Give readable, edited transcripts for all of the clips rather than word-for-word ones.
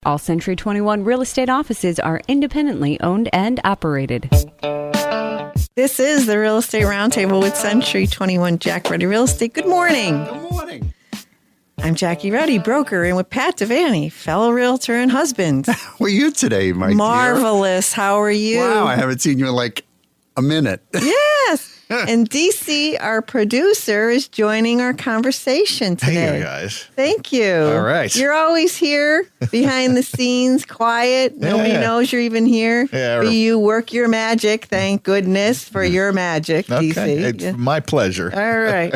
All Century 21 real estate offices are independently owned and operated. This is the Real Estate Roundtable with Century 21 Jack Ruddy Real Estate. Good morning. Good morning. I'm Jackie Ruddy, broker, and with Pat Devaney, fellow realtor and husband. How are you today, my dear? Marvelous. How are you? Wow, I haven't seen you in like a minute. Yes. And DC, our producer, is joining our conversation today. Hey, guys. Thank you. All right. You're always here, behind the scenes, quiet. Nobody knows you're even here. Yeah. But you work your magic. Thank goodness for your magic, Okay. DC. It's my pleasure. All right.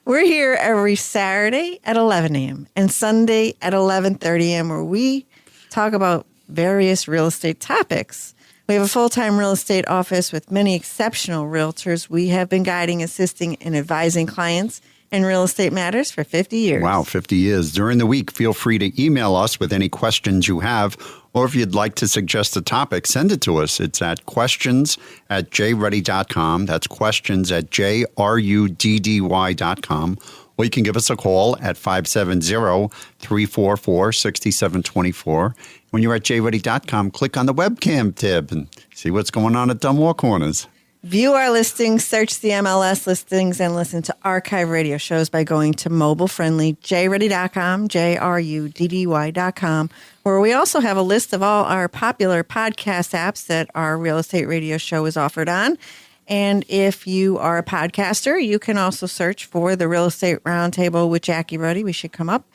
We're here every Saturday at 11 a.m. and Sunday at 11:30 a.m. where we talk about various real estate topics. We have a full-time real estate office with many exceptional realtors. We have been guiding, assisting, and advising clients in real estate matters for 50 years. Wow, 50 years. During the week, feel free to email us with any questions you have, or if you'd like to suggest a topic, send it to us. It's at questions@jruddy.com. That's questions@jruddy.com. Or you can give us a call at 570-344-6724. When you're at jruddy.com, click on the webcam tab and see what's going on at Dunmore Corners. View our listings, search the MLS listings, and listen to archive radio shows by going to mobile-friendly jruddy.com, jruddy.com, where we also have a list of all our popular podcast apps that our real estate radio show is offered on. And if you are a podcaster, you can also search for the Real Estate Roundtable with Jackie Ruddy. We should come up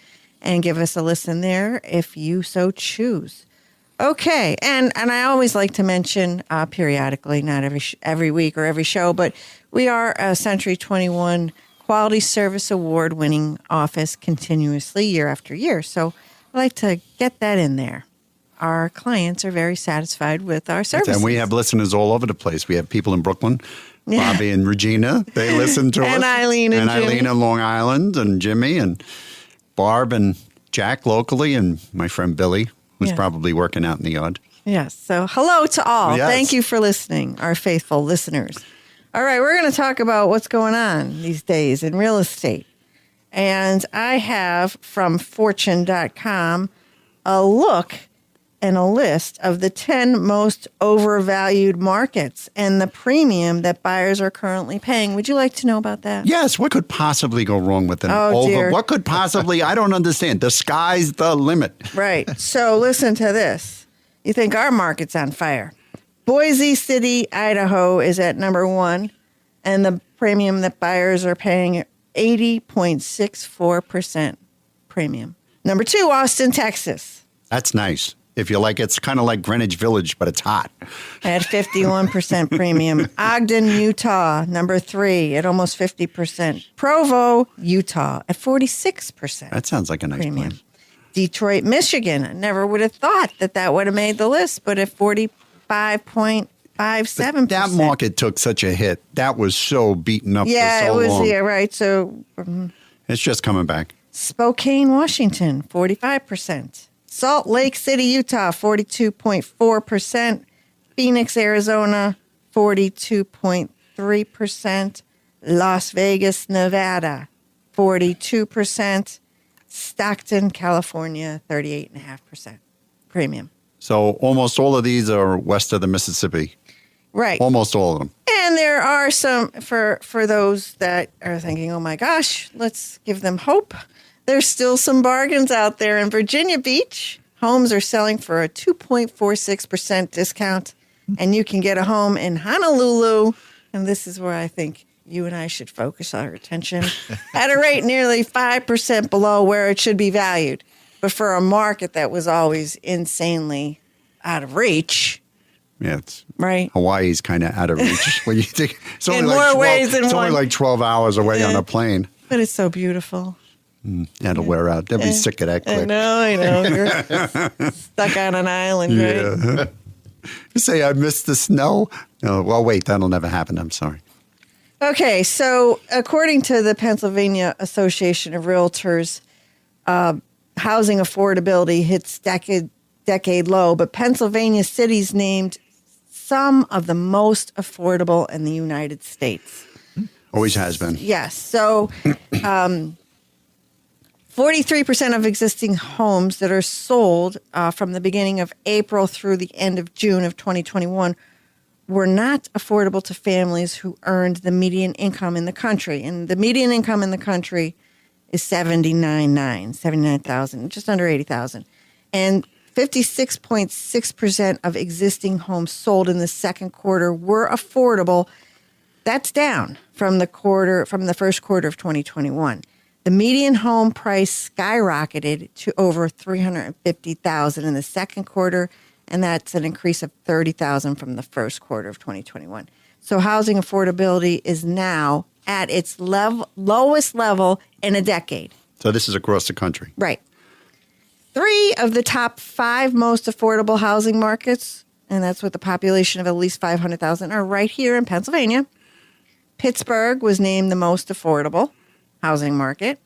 and give us a listen there if you so choose. Okay, and I always like to mention periodically, not every week or every show, but we are a Century 21 Quality Service Award winning office continuously year after year. So I like to get that in there. Our clients are very satisfied with our services. And we have listeners all over the place. We have people in Brooklyn, Bobby and Regina. They listen to us. And Eileen and Jimmy. Eileen in Long Island, and Jimmy, and Barb and Jack locally, and my friend Billy, who's probably working out in the yard. Yes. So hello to all. Yes. Thank you for listening, our faithful listeners. All right, we're going to talk about what's going on these days in real estate. And I have from fortune.com a look and a list of the 10 most overvalued markets and the premium that buyers are currently paying. Would you like to know about that? Yes. What could possibly go wrong with an dear. What could possibly, I don't understand. The sky's the limit. Right. So listen to this. You think our market's on fire. Boise City, Idaho is at number 1, and the premium that buyers are paying 80.64% premium. Number 2, Austin, Texas. That's nice. If you like, it's kind of like Greenwich Village, but it's hot. At 51% premium. Ogden, Utah, number 3 at almost 50%. Provo, Utah at 46%. That sounds like a nice premium. place. Detroit, Michigan. I never would have thought that would have made the list, but at 45.57%. That market took such a hit. That was so beaten up for so long. Yeah, right. So it's just coming back. Spokane, Washington, 45%. Salt Lake City, Utah, 42.4%. Phoenix, Arizona, 42.3%. Las Vegas, Nevada, 42%. Stockton, California, 38.5% premium. So almost all of these are west of the Mississippi. Right. Almost all of them. And there are some, for those that are thinking, oh my gosh, let's give them hope. There's still some bargains out there. In Virginia Beach, homes are selling for a 2.46% discount, and you can get a home in Honolulu, and this is where I think you and I should focus our attention, at a rate nearly 5% below where it should be valued. But for a market that was always insanely out of reach. Yeah, it's right. Hawaii's kind of out of reach. When you think it's only In like more 12, ways than it's one. only like 12 hours away on a plane. But it's so beautiful. That'll wear out. They'll be sick of that quick. I know. You're stuck on an island, right? You say, I missed the snow? No, well, wait, that'll never happen. I'm sorry. Okay, so according to the Pennsylvania Association of Realtors, housing affordability hits decade low, but Pennsylvania cities named some of the most affordable in the United States. Always has been. Yes. So 43% of existing homes that are sold from the beginning of April through the end of June of 2021 were not affordable to families who earned the median income in the country. And the median income in the country is $79,000, just under $80,000. And 56.6% of existing homes sold in the second quarter were affordable. That's down from the first quarter of 2021. The median home price skyrocketed to over $350,000 in the second quarter, and that's an increase of $30,000 from the first quarter of 2021. So housing affordability is now at its lowest level in a decade. So this is across the country. Right. 3 of the top 5 most affordable housing markets, and that's with a population of at least 500,000, are right here in Pennsylvania. Pittsburgh was named the most affordable housing market,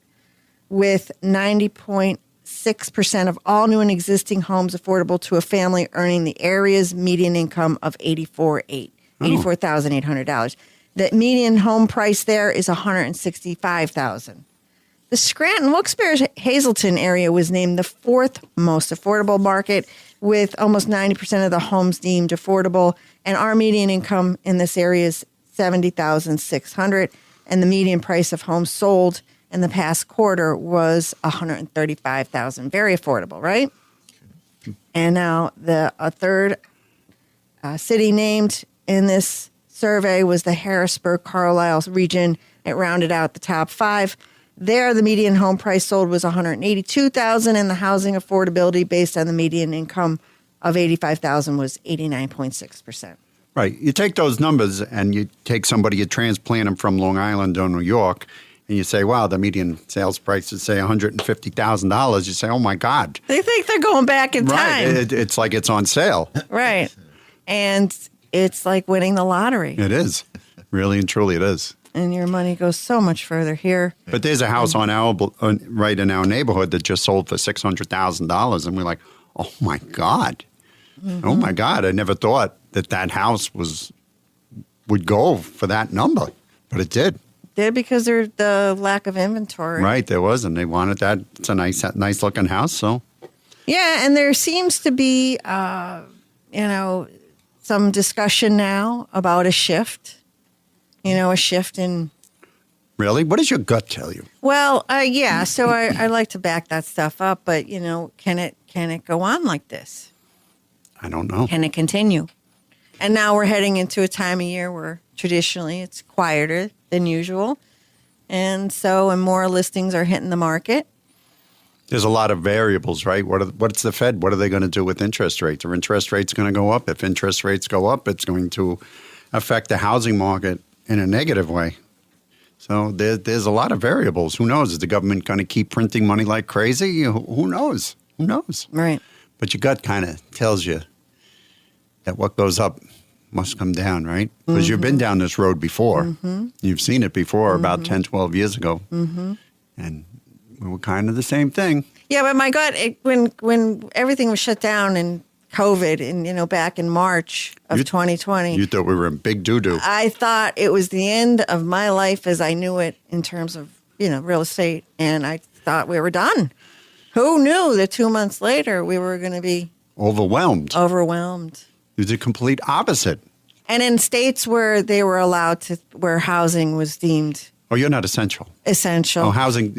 with 90.6% of all new and existing homes affordable to a family earning the area's median income of $84,800. The median home price there is $165,000. The Scranton, Wilkes-Barre, Hazleton area was named the 4th most affordable market, with almost 90% of the homes deemed affordable. And our median income in this area is $70,600, and the median price of homes sold in the past quarter was $135,000. Very affordable, right? And now a third city named in this survey was the Harrisburg-Carlisle region. It rounded out the top 5. There, the median home price sold was $182,000, and the housing affordability based on the median income of $85,000 was 89.6%. Right. You take those numbers and you take somebody, you transplant them from Long Island or New York, and you say, wow, the median sales price is, say, $150,000. You say, oh, my God. They think they're going back in time. Right. It's like it's on sale. Right. And it's like winning the lottery. It is. Really and truly it is. And your money goes so much further here. But there's a house right in our neighborhood that just sold for $600,000, and we're like, oh, my God. Mm-hmm. Oh, my God. I never thought that house would go for that number, but it did. Did because there's the lack of inventory. Right, there was, and they wanted that. It's a nice looking house, so. Yeah, and there seems to be, some discussion now about a shift. A shift in. Really? What does your gut tell you? Well, yeah. So I like to back that stuff up, but can it go on like this? I don't know. Can it continue? And now we're heading into a time of year where traditionally it's quieter than usual. And more listings are hitting the market. There's a lot of variables, right? What's the Fed? What are they going to do with interest rates? Are interest rates going to go up? If interest rates go up, it's going to affect the housing market in a negative way. So there's a lot of variables. Who knows? Is the government going to keep printing money like crazy? Who knows? Who knows? Right. But your gut kind of tells you that what goes up must come down, right? Because you've been down this road before. Mm-hmm. You've seen it before about 10, 12 years ago. Mm-hmm. And we were kind of the same thing. Yeah, but my gut, when everything was shut down and COVID and, back in March of 2020. You thought we were in big doo-doo. I thought it was the end of my life as I knew it in terms of, real estate. And I thought we were done. Who knew that 2 months later we were going to be overwhelmed. It was the complete opposite. And in states where they were allowed to, where housing was deemed. Oh, you're not essential. Essential. Oh, housing's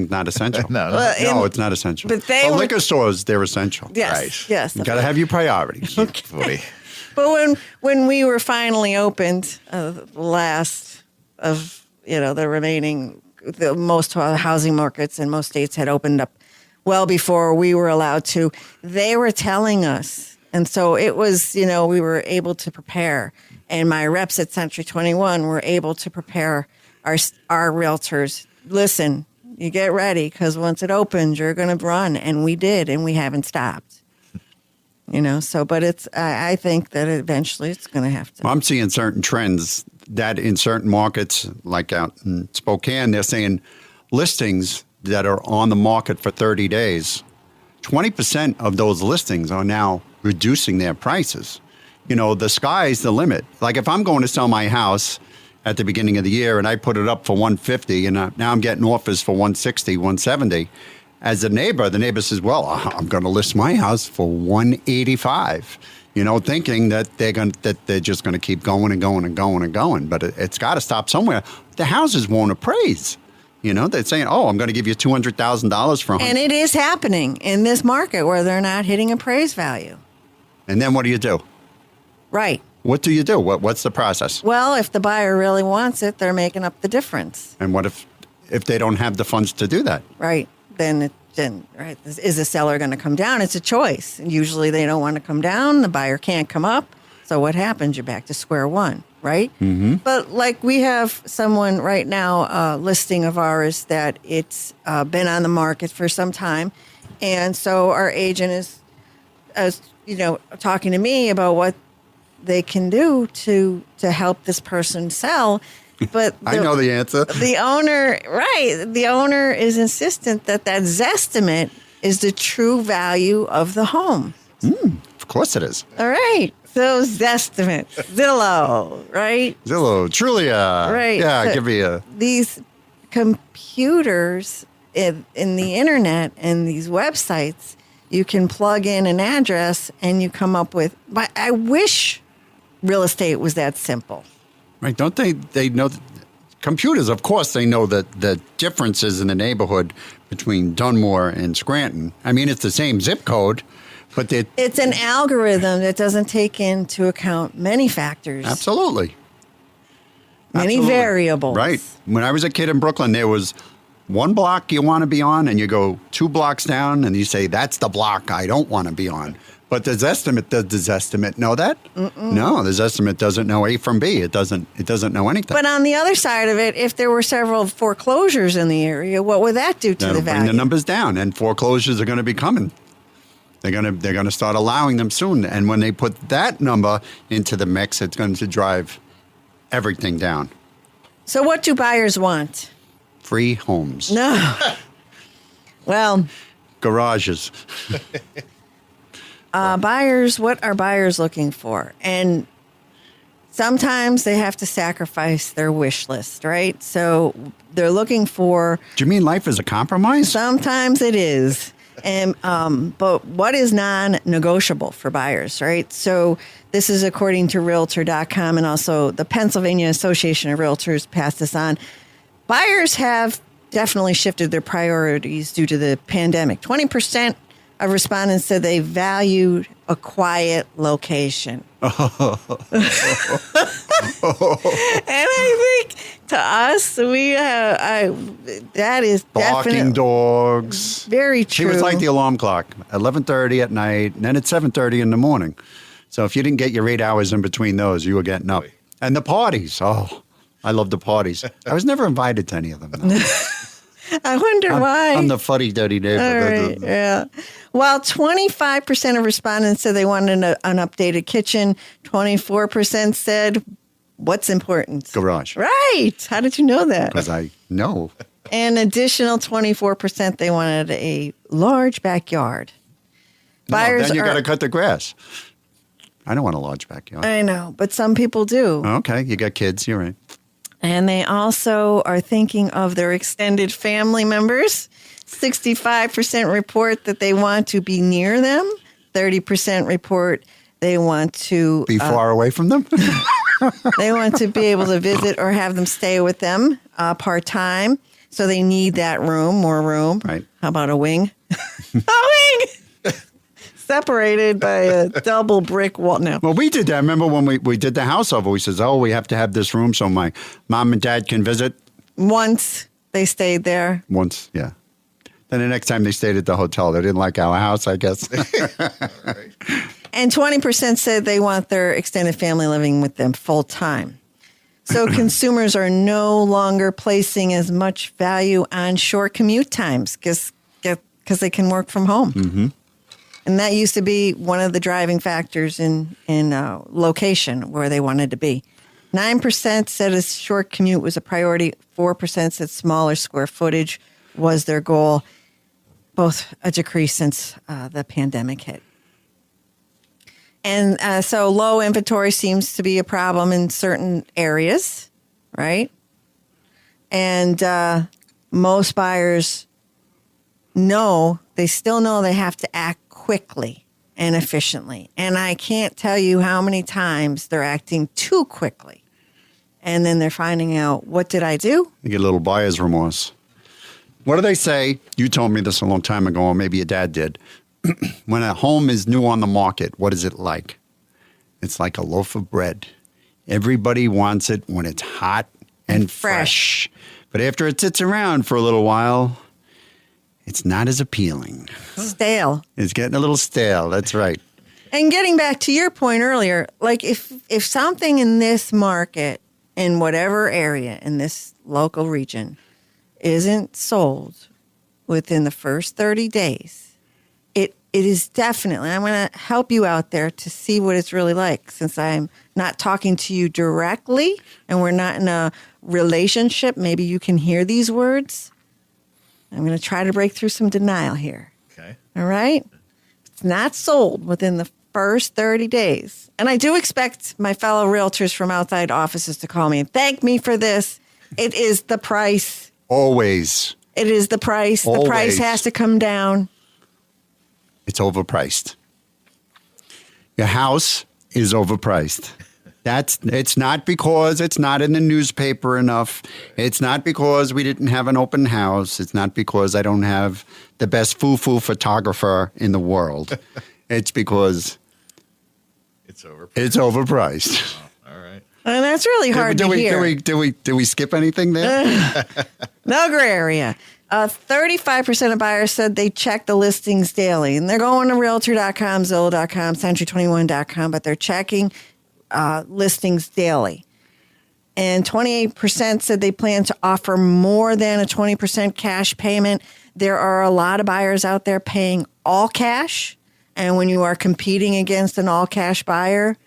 not essential. No, it's not essential. But liquor stores, they're essential. Yes, right. yes. You got to have your priorities. Okay. But when we were finally opened, the last of, the remaining, most housing markets in most states had opened up well before we were allowed to. They were telling us. And so it was, we were able to prepare. And my reps at Century 21 were able to prepare our realtors. Listen, you get ready because once it opens, you're going to run. And we did, and we haven't stopped. But I think that eventually it's going to have to. Well, I'm seeing certain trends that in certain markets, like out in Spokane, they're saying listings that are on the market for 30 days, 20% of those listings are now reducing their prices. The sky's the limit. Like if I'm going to sell my house at the beginning of the year, and I put it up for 150, and now I'm getting offers for 160, 170. As a neighbor, the neighbor says, well, I'm going to list my house for 185, thinking that they're just going to keep going and going and going and going. But it's got to stop somewhere. The houses won't appraise. They're saying, I'm going to give you $200,000 for 100. And it is happening in this market where they're not hitting appraised value. And then what do you do? Right. What do you do? What's the process? Well, if the buyer really wants it, they're making up the difference. And what if they don't have the funds to do that? Right. Then right, is the seller going to come down? It's a choice. Usually they don't want to come down. The buyer can't come up. So what happens? You're back to square one, right? Mm-hmm. But like we have someone right now, listing of ours that it's been on the market for some time. And so our agent is talking to me about what they can do to help this person sell. But I know the answer. The owner is insistent that Zestimate is the true value of the home. Of course it is. All right. So Zestimate, Zillow, right? Zillow, Trulia. Right. Yeah, so give me a... These computers in the internet and these websites, you can plug in an address and you come up with... But I wish real estate was that simple. Right, don't they know that computers, of course, they know that the differences in the neighborhood between Dunmore and Scranton. I mean, it's the same zip code, but it's an algorithm that doesn't take into account many factors. Absolutely. Many variables. Right. When I was a kid in Brooklyn, there was one block you want to be on, and you go 2 blocks down, and you say, that's the block I don't want to be on. But does Zestimate know that? Mm-mm. No, the Zestimate doesn't know A from B. It doesn't know anything. But on the other side of it, if there were several foreclosures in the area, what would that do to the value? Bring the numbers down, and foreclosures are going to be coming. They're going to start allowing them soon. And when they put that number into the mix, it's going to drive everything down. So what do buyers want? Free homes. No. Well. Garages. Buyers, what are buyers looking for? And sometimes they have to sacrifice their wish list, right? So they're looking for... Do you mean life is a compromise? Sometimes it is. And but what is non-negotiable for buyers, right? So this is according to Realtor.com, and also the Pennsylvania Association of Realtors passed this on. Buyers have definitely shifted their priorities due to the pandemic. 20% of respondents said they valued a quiet location. And I think to us, we that is barking dogs. Very true. It was like the alarm clock, 11:30 at night, and then at 7:30 in the morning. So if you didn't get your 8 hours in between those, you were getting up. And the parties. Oh, I love the parties. I was never invited to any of them. I wonder why. I'm the fuddy-duddy neighbor. All right, yeah. While 25% of respondents said they wanted an updated kitchen, 24% said, what's important? Garage. Right. How did you know that? Because I know. An additional 24%, they wanted a large backyard. Then you got to cut the grass. I don't want a large backyard. I know, but some people do. Okay, you got kids. You're right. And they also are thinking of their extended family members. 65% report that they want to be near them. 30% report they want to... Be far away from them? They want to be able to visit or have them stay with them part-time. So they need that room, more room. Right. How about a wing? A wing! Separated by a double brick wall. No. Well, we did that. Remember when we did the house over? We says, we have to have this room so my mom and dad can visit. Once they stayed there. Once, yeah. Then the next time they stayed at the hotel, they didn't like our house, I guess. And 20% said they want their extended family living with them full time. So consumers are no longer placing as much value on short commute times because they can work from home. Mm-hmm. And that used to be one of the driving factors in location where they wanted to be. 9% said a short commute was a priority. 4% said smaller square footage was their goal. Both a decrease since the pandemic hit. And so low inventory seems to be a problem in certain areas, right? And most buyers still know they have to act quickly and efficiently. And I can't tell you how many times they're acting too quickly. And then they're finding out, what did I do? You get a little buyer's remorse. What do they say? You told me this a long time ago, or maybe your dad did. When a home is new on the market, what is it like? It's like a loaf of bread. Everybody wants it when it's hot and fresh. But after it sits around for a little while, it's not as appealing. Stale. It's getting a little stale. That's right. And getting back to your point earlier, like if something in this market, in whatever area in this local region, isn't sold within the first 30 days, it is definitely, I'm going to help you out there to see what it's really like, since I'm not talking to you directly and we're not in a relationship. Maybe you can hear these words. I'm going to try to break through some denial here. Okay. All right? It's not sold within the first 30 days. And I do expect my fellow realtors from outside offices to call me and thank me for this. It is the price. Always. It is the price. Always. The price has to come down. It's overpriced. Your house is overpriced. It's not because it's not in the newspaper enough. It's not because we didn't have an open house. It's not because I don't have the best foo-foo photographer in the world. It's because It's overpriced. it's overpriced. Oh, all right. And that's really hard to hear. Do we skip anything there? No gray area. 35% of buyers said they check the listings daily. And they're going to Realtor.com, Zillow.com, Century21.com, but they're checking listings daily. And 28% said they plan to offer more than a 20% cash payment. There are a lot of buyers out there paying all cash. And when you are competing against an all cash buyer,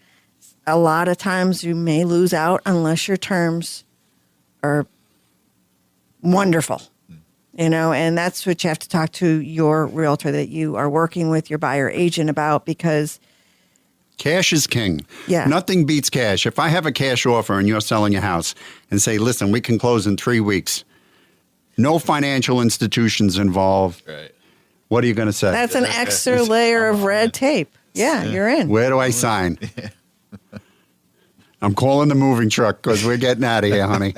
a lot of times you may lose out unless your terms are wonderful. And that's what you have to talk to your realtor that you are working with, your buyer agent, about, because Cash is king. Yeah. Nothing beats cash. If I have a cash offer and you're selling a house and say, listen, we can close in 3 weeks, no financial institutions involved. Right. What are you going to say? that's an extra layer of red tape. Yeah, you're in. Where do I sign? I'm calling the moving truck because we're getting out of here, honey.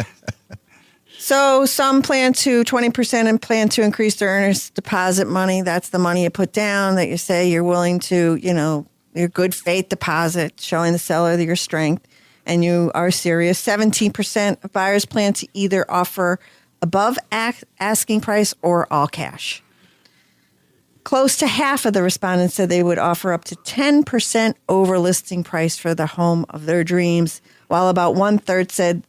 So some plan to 20% and plan to increase their earnest deposit money. That's the money you put down that you say you're willing to, your good faith deposit, showing the seller your strength, and you are serious. 17% of buyers plan to either offer above asking price or all cash. Close to half of the respondents said they would offer up to 10% over listing price for the home of their dreams, while about 1/3 said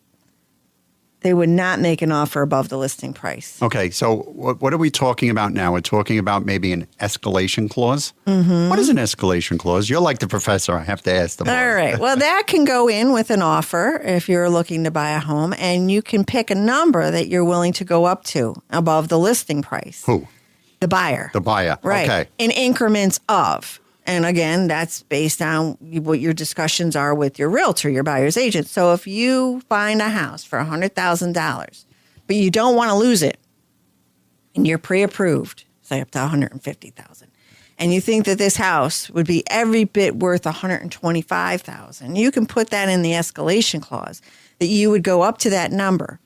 they would not make an offer above the listing price. Okay, so what are we talking about now? We're talking about maybe an escalation clause? Mm-hmm. What is an escalation clause? You're like the professor. I have to ask the boss. All right. Well, that can go in with an offer if you're looking to buy a home, and you can pick a number that you're willing to go up to above the listing price. Who? The buyer. The buyer. Right. Okay. In increments of. And again, that's based on what your discussions are with your realtor, your buyer's agent. So if you find a house for $100,000, but you don't want to lose it, and you're pre-approved, say up to $150,000, and you think that this house would be every bit worth $125,000, you can put that in the escalation clause that you would go up to that number,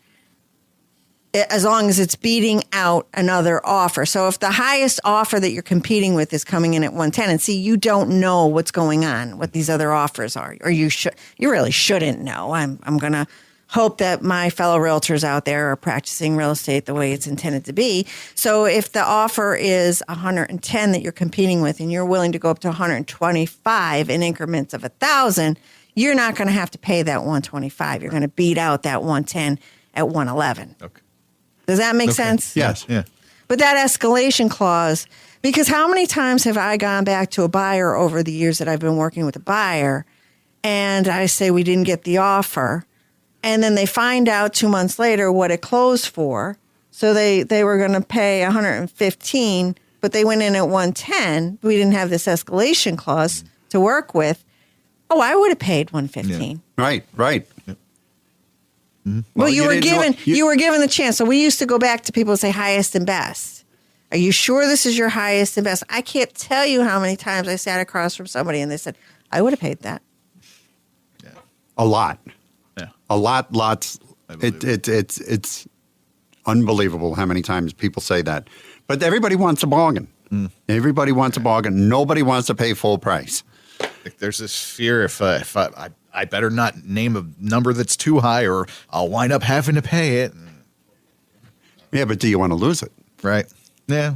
as long as it's beating out another offer. So if the highest offer that you're competing with is coming in at 110, and see, you don't know what's going on, what these other offers are, or you really shouldn't know. I'm going to hope that my fellow realtors out there are practicing real estate the way it's intended to be. So if the offer is 110 that you're competing with, and you're willing to go up to 125 in increments of 1,000, you're not going to have to pay that 125. You're going to beat out that 110 at 111. Okay. Does that make sense? Yes. Yeah. But that escalation clause, because how many times have I gone back to a buyer over the years that I've been working with a buyer, and I say we didn't get the offer, and then they find out 2 months later what it closed for. So they were going to pay 115, but they went in at 110. We didn't have this escalation clause to work with. Oh, I would have paid 115. Right. Well, you were didn't given the chance. So we used to go back to people and say highest and best. Are you sure this is your highest and best? I can't tell you how many times I sat across from somebody and they said, I would have paid that. Yeah. A lot. Yeah. A lot, lots. It's unbelievable how many times people say that. But everybody wants a bargain. Everybody wants a bargain. Nobody wants to pay full price. Like there's this fear if I better not name a number that's too high or I'll wind up having to pay it. Yeah, but do you want to lose it? Right. Yeah.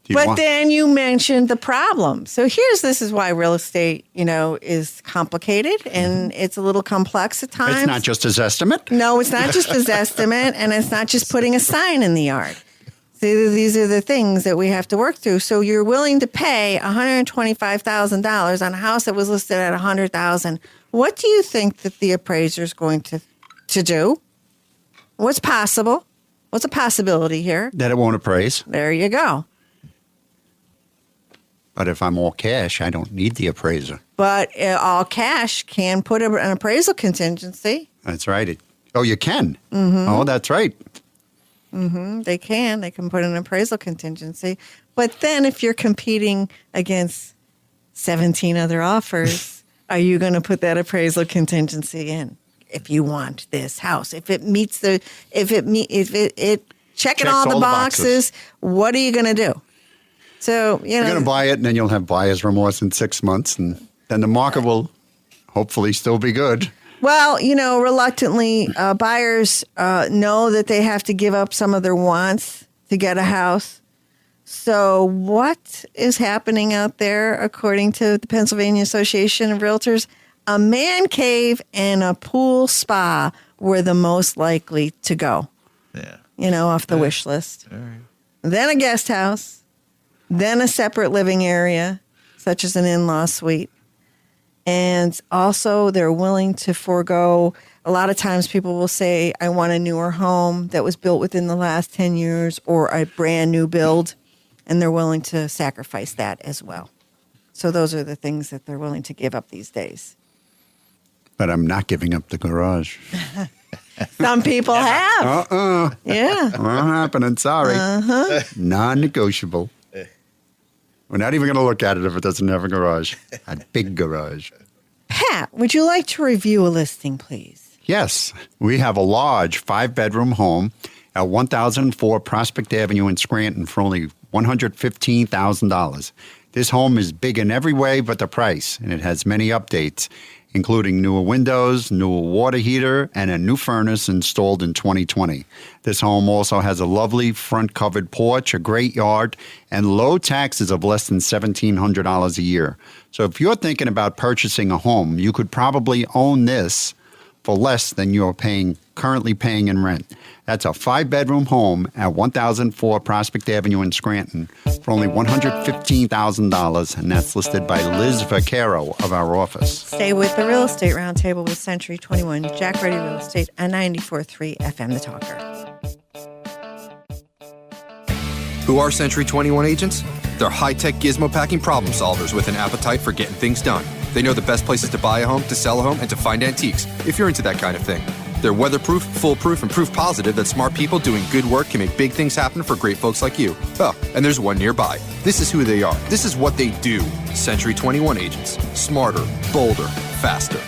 Then you mentioned the problem. So this is why real estate, is complicated and it's a little complex at times. It's not just his estimate? No, it's not just his estimate, and it's not just putting a sign in the yard. See, these are the things that we have to work through. So you're willing to pay $125,000 on a house that was listed at $100,000. What do you think that the appraiser is going to do? What's possible? What's a possibility here? That it won't appraise. There you go. But if I'm all cash, I don't need the appraiser. But all cash can put an appraisal contingency. That's right. You can? Mm-hmm. Oh, that's right. Mm-hmm. They can. They can put an appraisal contingency. But then if you're competing against 17 other offers, are you going to put that appraisal contingency in? If you want this house, if it checking all the boxes, what are you going to do? So, you're going to buy it and then you'll have buyer's remorse in 6 months and then the market will hopefully still be good. Well, reluctantly, buyers know that they have to give up some of their wants to get a house. So what is happening out there, according to the Pennsylvania Association of Realtors? A man cave and a pool spa were the most likely to go. Yeah. Off the wish list. All right. Then a guest house. Then a separate living area, such as an in-law suite. And also they're willing to forego. A lot of times people will say, I want a newer home that was built within the last 10 years or a brand new build. And they're willing to sacrifice that as well. So those are the things that they're willing to give up these days. But I'm not giving up the garage. Some people have. Yeah. Not happening. Sorry. Non-negotiable. We're not even going to look at it if it doesn't have a garage. A big garage. Pat, would you like to review a listing, please? Yes. We have a large 5-bedroom home at 1004 Prospect Avenue in Scranton for only $115,000. This home is big in every way but the price, and it has many updates, including newer windows, newer water heater, and a new furnace installed in 2020. This home also has a lovely front covered porch, a great yard, and low taxes of less than $1,700 a year. So if you're thinking about purchasing a home, you could probably own this for less than you're currently paying in rent. That's a 5-bedroom home at 1004 Prospect Avenue in Scranton for only $115,000, and that's listed by Liz Vaccaro of our office. Stay with the Real Estate Roundtable with Century 21, Jack Ruddy Real Estate, and 94.3 FM The Talker. Who are Century 21 agents? They're high-tech gizmo-packing problem solvers with an appetite for getting things done. They know the best places to buy a home, to sell a home, and to find antiques, if you're into that kind of thing. They're weatherproof, foolproof, and proof positive that smart people doing good work can make big things happen for great folks like you. Oh, and there's one nearby. This is who they are. This is what they do. Century 21 agents. Smarter, bolder, faster.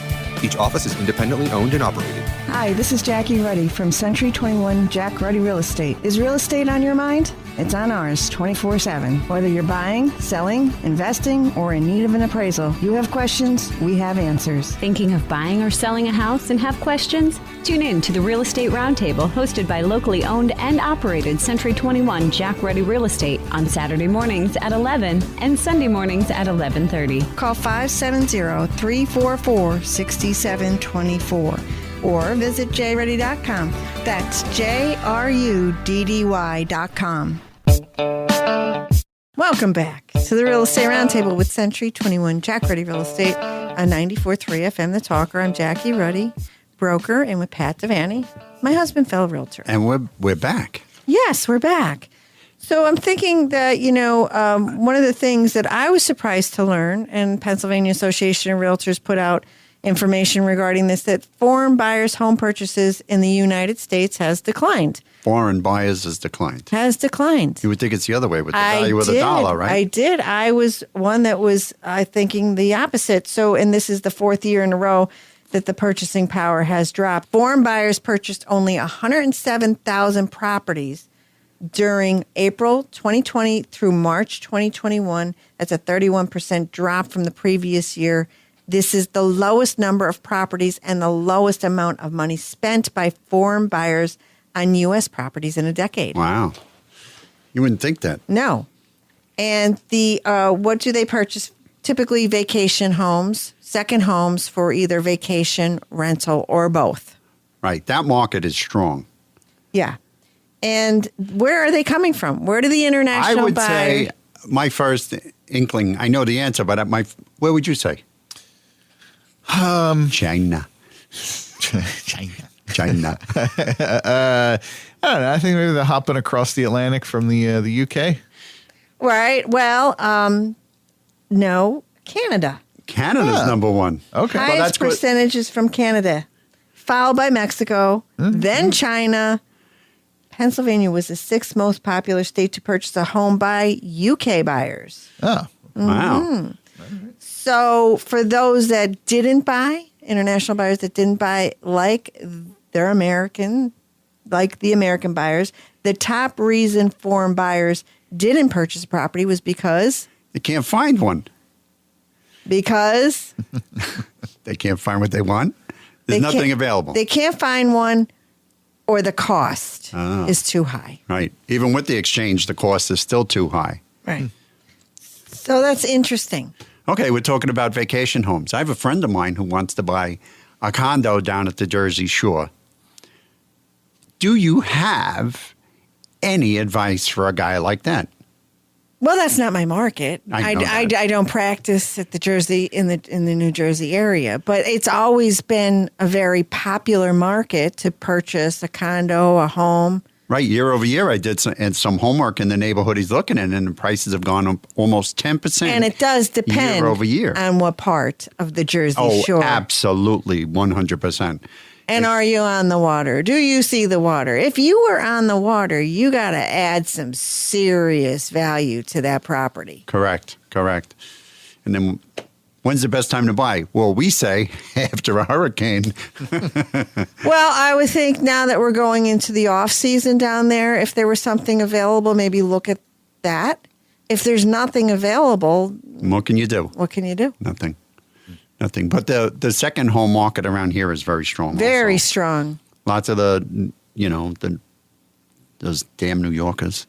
Each office is independently owned and operated. Hi, this is Jackie Ruddy from Century 21 Jack Ruddy Real Estate. Is real estate on your mind? It's on ours 24/7. Whether you're buying, selling, investing, or in need of an appraisal, you have questions, we have answers. Thinking of buying or selling a house and have questions? Tune in to the Real Estate Roundtable hosted by locally owned and operated Century 21 Jack Ruddy Real Estate on Saturday mornings at 11 and Sunday mornings at 11:30. Call 570-344-6724 or visit jruddy.com. That's JRUDDY.com. Welcome back to the Real Estate Roundtable with Century 21 Jack Ruddy Real Estate on 94.3 FM The Talker. I'm Jackie Ruddy, broker, and with Pat Devaney, my husband, fellow realtor. And we're back. Yes, we're back. So I'm thinking that, one of the things that I was surprised to learn, and Pennsylvania Association of Realtors put out information regarding this, that foreign buyers' home purchases in the United States has declined. Foreign buyers has declined. Has declined. You would think it's the other way with the value of the dollar, right? I did. I was one that was thinking the opposite. So, and this is the fourth year in a row that the purchasing power has dropped. Foreign buyers purchased only 107,000 properties during April 2020 through March 2021. That's a 31% drop from the previous year. This is the lowest number of properties and the lowest amount of money spent by foreign buyers on U.S. properties in a decade. Wow. You wouldn't think that. No. And the what do they purchase? Typically vacation homes, second homes for either vacation, rental, or both. Right. That market is strong. Yeah. And where are they coming from? Where do the international I would buyers? say my first inkling, I know the answer, but where would you say? China. China. I don't know. I think maybe they're hopping across the Atlantic from the UK. Right. Well, no, Canada. Canada's number one. Okay. Highest that's good. percentages from Canada, followed by Mexico, then China. Pennsylvania was the sixth most popular state to purchase a home by UK buyers. Oh. Wow. So for those that didn't buy, international buyers that didn't buy, like they're American, like the American buyers, the top reason foreign buyers didn't purchase a property was because They can't find one. They can't find what they want. There's nothing available. They can't find one, or the cost is too high. Right. Even with the exchange, the cost is still too high. Right. So that's interesting. Okay, we're talking about vacation homes. I have a friend of mine who wants to buy a condo down at the Jersey Shore. Do you have any advice for a guy like that? Well, that's not my market. I know that. I don't practice at the Jersey in the New Jersey area, but it's always been a very popular market to purchase a condo, a home. Right. Year over year, I did some homework in the neighborhood he's looking in, and the prices have gone up almost 10%. And it does depend year over year on what part of the Jersey Shore. Absolutely, 100%. And are you on the water? Do you see the water? If you were on the water, you got to add some serious value to that property. Correct. And then when's the best time to buy? Well, we say after a hurricane. Well, I would think now that we're going into the off season down there, if there was something available, maybe look at that. If there's nothing available, What can you do? what can you do? Nothing. But the second home market around here is very strong. Very also. strong. Lots of those damn New Yorkers.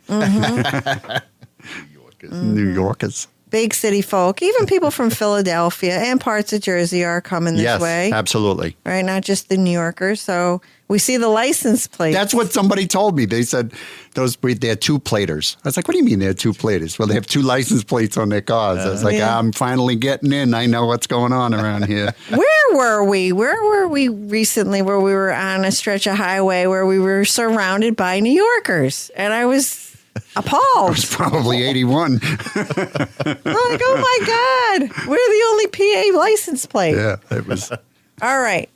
New Yorkers. Big city folk, even people from Philadelphia and parts of Jersey are coming this way. Yes, absolutely. Right, not just the New Yorkers. So we see the license plate. That's what somebody told me. They said they're two-platers. I was like, what do you mean they're two-platers? Well, they have two license plates on their cars. I was like, I'm finally getting in. I know what's going on around here. Where were we? Where were we recently where we were on a stretch of highway where we were surrounded by New Yorkers? And I was appalled. It was probably 81. Like, oh my God, we're the only PA license plate. Yeah, it was. All right.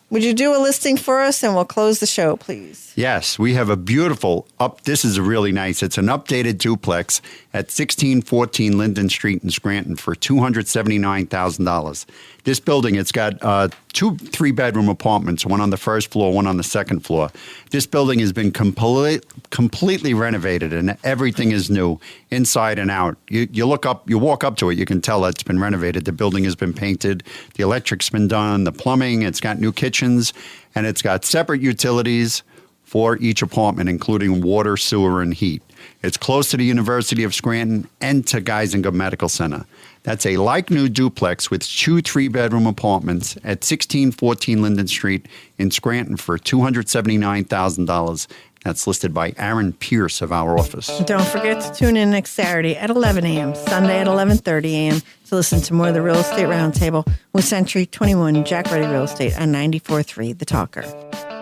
Would you do a listing for us and we'll close the show, please? Yes, we have a beautiful this is really nice. It's an updated duplex at 1614 Linden Street in Scranton for $279,000. This building, it's got 2 3-bedroom apartments, one on the first floor, one on the second floor. This building has been completely renovated and everything is new inside and out. You walk up to it, you can tell it's been renovated. The building has been painted, the electric's been done, the plumbing, it's got new kitchens, and it's got separate utilities for each apartment, including water, sewer, and heat. It's close to the University of Scranton and to Geisinger Medical Center. That's a like-new duplex with 2 3-bedroom apartments at 1614 Linden Street in Scranton for $279,000. That's listed by Aaron Pierce of our office. Don't forget to tune in next Saturday at 11 a.m., Sunday at 11:30 a.m. to listen to more of the Real Estate Roundtable with Century 21 Jack Ruddy Real Estate on 94.3 The Talker.